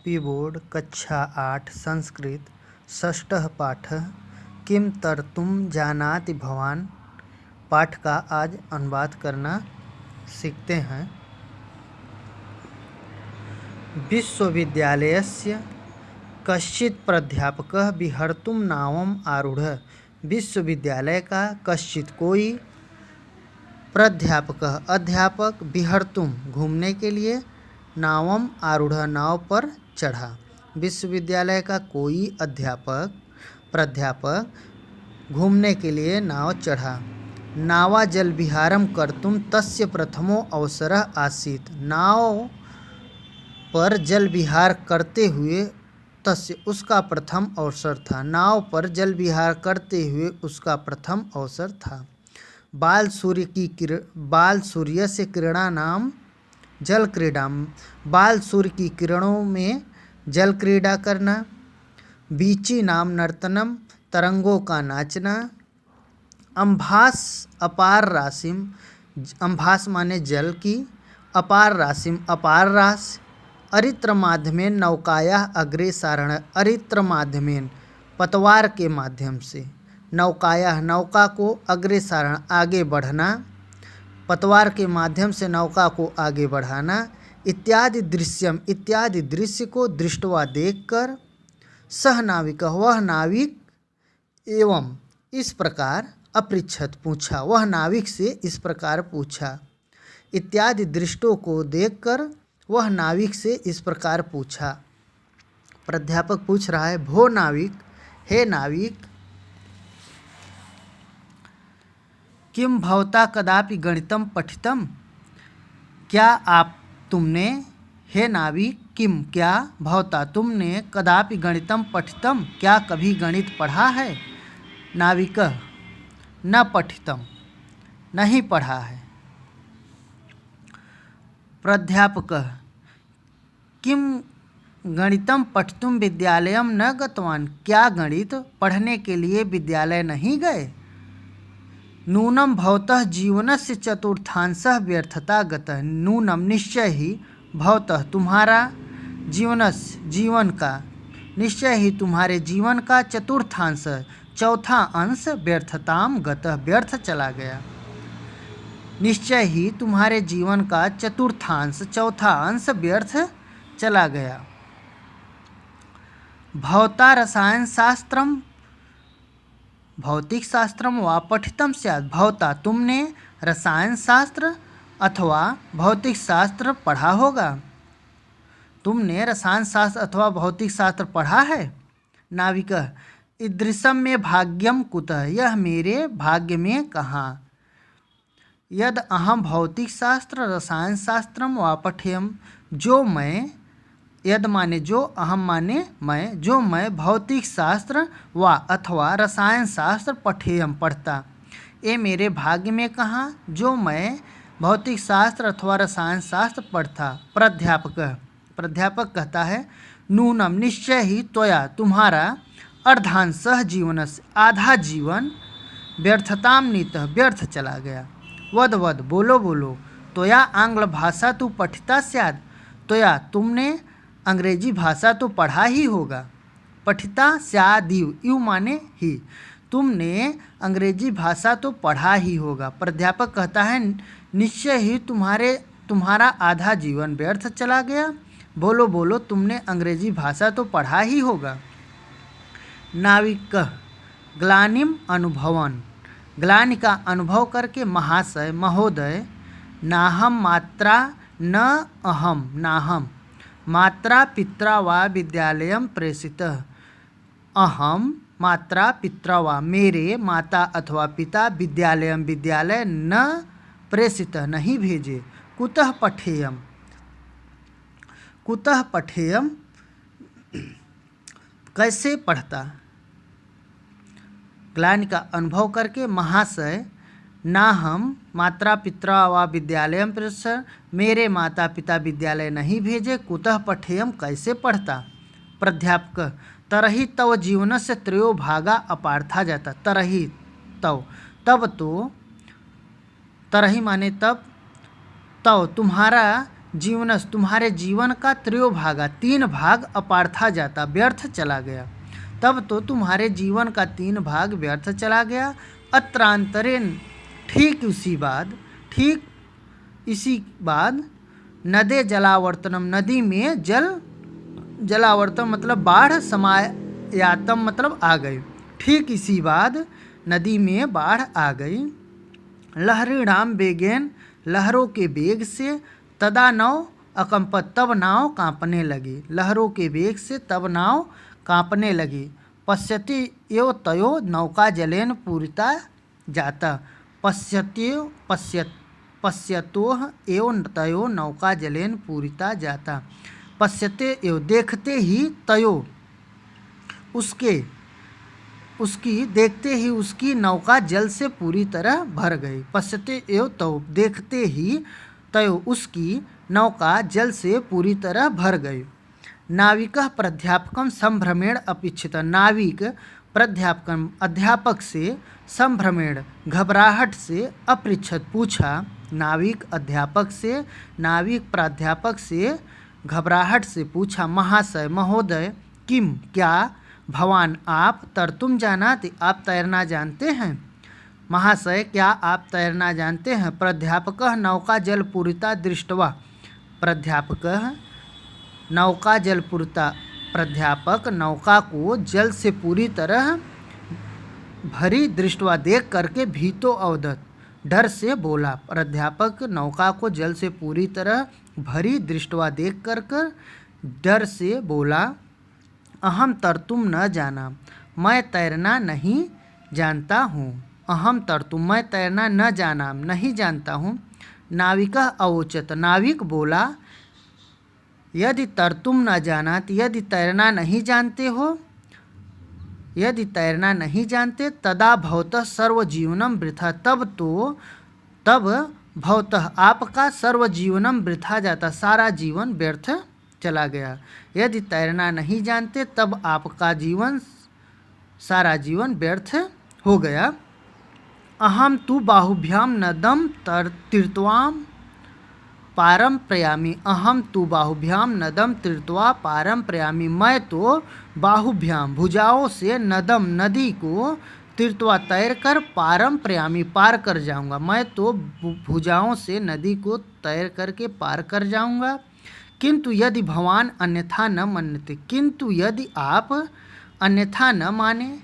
UP board कक्षा 8 संस्कृत षष्ठः पाठः किं तर्तुं जानाति भवान्। पाठ का आज अनुवाद करना सीखते हैं। विश्वविद्यालयस्य कश्चित् प्राध्यापकः विहर्तुं नावम् आरूढ़। विश्वविद्यालय का कश्चित् कोई प्राध्यापकः अध्यापक विहर्तुं घूमने के लिए नावम आरूढ़ नाव पर चढ़ा। विश्वविद्यालय का कोई अध्यापक प्राध्यापक घूमने के लिए नाव चढ़ा। नावा जल विहारम कर्तुम तस्य प्रथमो अवसरः आसीत्। नाव पर जल विहार करते हुए तस्य उसका प्रथम अवसर था। नाव पर जल विहार करते हुए उसका प्रथम अवसर था। बाल सूर्य से किरणा नाम जल क्रीड़ा। बाल सूर्य की किरणों में जल क्रीड़ा करना। बीची नाम नर्तनम तरंगों का नाचना। अम्भास अपार राशिम। अम्भास माने जल की, अपार राशिम अपार राशि। अरित्र माध्यमेन नौकाया अग्रे सारण। अरित्र माध्यमेन पतवार के माध्यम से, नौकाया नौका को, अग्रे सारण आगे बढ़ना, पतवार के माध्यम से नौका को आगे बढ़ाना। इत्यादि दृश्यम इत्यादि दृश्य को दृष्टवा देखकर सह नाविक वह नाविक एवं इस प्रकार अपृच्छत पूछा। वह नाविक से इस प्रकार पूछा। इत्यादि दृष्टों को देखकर वह नाविक से इस प्रकार पूछा। प्राध्यापक पूछ रहा है, भो नाविक, हे नाविक, किम भवता कदापि गणितम पठितम। क्या तुमने, हे नाविक, किम क्या, भवता तुमने, कदापि गणितम पठितम क्या कभी गणित पढ़ा है। नाविक न पठितम नहीं पढ़ा है। प्राध्यापक किम गणितम पठितुम विद्यालयम न गतवान। क्या गणित पढ़ने के लिए विद्यालय नहीं गए। नूनम भवतः जीवनस्य चतुर्थांशः व्यर्थता गतः। नूनम निश्चय ही, भवतः तुम्हारा, जीवन का, निश्चय ही तुम्हारे जीवन का, चतुर्थांश चौथा अंश व्यर्थताम गतः व्यर्थ चला गया। निश्चय ही तुम्हारे जीवन का चतुर्थांश चौथा अंश व्यर्थ चला गया। भवता रसायन शास्त्रम भौतिक शास्त्रम व पठितम स्यात्। भवता तुमने रसायन शास्त्र अथवा भौतिक शास्त्र पढ़ा होगा। तुमने रसायन शास्त्र अथवा भौतिक शास्त्र पढ़ा है। नाविक ईदृशम में भाग्यम कुतः। यह मेरे भाग्य में कहाँ। यद अहम भौतिक शास्त्र रसायन शास्त्रम व पठेयम। जो मैं, यद माने जो, अहम माने मैं, जो मैं भौतिक शास्त्र व अथवा रसायन शास्त्र पठेयम पढ़ता। ये मेरे भाग्य में कहाँ जो मैं भौतिक शास्त्र अथवा रसायन शास्त्र पढ़ता। प्राध्यापक कहता है, नूनम निश्चय ही त्वया तुम्हारा अर्धांशः जीवनस्य आधा जीवन व्यर्थताम नीतः व्यर्थ चला गया। वद बोलो त्वया आंग्ल भाषा तु पठिता स्यात्। त्वया तुमने अंग्रेजी भाषा तो पढ़ा ही होगा। पठिता स्यादिव, यू माने ही, तुमने अंग्रेजी भाषा तो पढ़ा ही होगा। प्राध्यापक कहता है, निश्चय ही तुम्हारा आधा जीवन व्यर्थ चला गया। बोलो तुमने अंग्रेजी भाषा तो पढ़ा ही होगा। नाविक ग्लानिम अनुभवन। ग्लानि का अनुभव करके महाशय महोदय, नाहम मात्रा न अहम, नाहम मात्रा पित्रा वा विद्यालयम प्रेषितः। अहम मात्रा पित्रा वा मेरे माता अथवा पिता विद्यालयम विद्यालय न प्रेषितः नहीं भेजे। कुतः पठेयम, कुतः पठेयम कैसे पढ़ता। ग्लानि का अनुभव करके महाशय, ना हम मात्रा पित्रा व विद्यालयम प्रेषितः, मेरे माता पिता विद्यालय नहीं भेजे। कुतः पठेयम कैसे पढ़ता। प्राध्यापक तरही तव जीवनस्य त्रयो भागा अपार्था जाता। तरही तव, तब तो, तरही माने तब, तव तुम्हारा जीवनस तुम्हारे जीवन का त्रयोभागा 3 भाग अपार्था जाता, व्यर्थ चला गया। तब तो तुम्हारे जीवन का 3 भाग व्यर्थ चला गया। अत्रांतरेण ठीक इसी बाद नदे जलावर्तनम, नदी में जलावर्तन मतलब बाढ़, समायातम मतलब आ गई। ठीक इसी बाद नदी में बाढ़ आ गई। लहरीणाम वेगेन, लहरों के वेग से, तदा नौ अकंपत, तब नाव कांपने लगी। लहरों के वेग से तब नाव कांपने लगी। पश्यति एव तयो नौका जलेन पूरिता जाता, पश्यतोह एव तयो नौका जलेन पूरिता जाता। पश्यते एव देखते ही, तयो उसकी देखते ही उसकी नौका जल से पूरी तरह भर गई। पश्यते एव तयो देखते ही, तयो उसकी नौका जल से पूरी तरह भर गई। नाविकः प्राध्यापकं संभ्रमेण अपेक्षित, नाविक प्राध्यापकं अध्यापक से संभ्रमेण घबराहट से अपृच्छत पूछा। नाविक अध्यापक से, नाविक प्राध्यापक से घबराहट से पूछा। महाशय महोदय, किम क्या, भवान आप, तर्तुम जानाति आप तैरना जानते हैं। महाशय क्या आप तैरना जानते हैं। प्राध्यापकः नौका जलपूरिता दृष्ट्वा, प्राध्यापकः नौका जलपूरिता, प्राध्यापक नौका को जल से पूरी तरह भरी दृष्ट्वा देख करके भीतो अवदत, डर से बोला। प्राध्यापक नौका को जल से पूरी तरह भरी दृष्ट्वा देख कर डर से बोला। अहम तर्तुम न जाना, मैं तैरना नहीं जानता हूँ। अहम तर्तुम, मैं तैरना न जाना नहीं जानता हूँ। नाविकः अवोचत, नाविक बोला। यदि तर्तुम न जानात, यदि तैरना नहीं जानते हो, यदि तैरना नहीं जानते, तदा भवतः सर्वजीवनम वृथा, तब भवतः आपका सर्वजीवनम वृथा जाता, सारा जीवन व्यर्थ चला गया। यदि तैरना नहीं जानते तब आपका जीवन, सारा जीवन व्यर्थ हो गया। अहम तु बाहुभ्याम नदम तीर्थवाम पारम प्रयामी, अहम तु बाहुभ्याम नदम तीर्थवा पारम प्रयामी, मैं तो बाहुभ्याम भुजाओं से नदम नदी को तीर्थवा तैर कर पारम प्रयामी पार कर जाऊंगा। मैं तो भुजाओं से नदी को तैर करके पार कर जाऊंगा। किंतु यदि भवान अन्यथा न मानते, किंतु यदि आप अन्यथा न माने,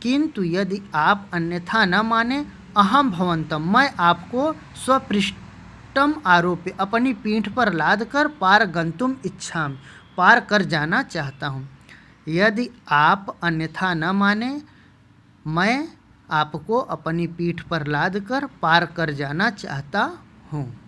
किंतु यदि आप अन्यथा न माने, अहम भवंतम, मैं आपको स्वपृष्ठम आरोप्य अपनी पीठ पर लाद कर पार गंतुम इच्छाम, पार कर जाना चाहता हूँ। यदि आप अन्यथा न माने, मैं आपको अपनी पीठ पर लाद कर पार कर जाना चाहता हूँ।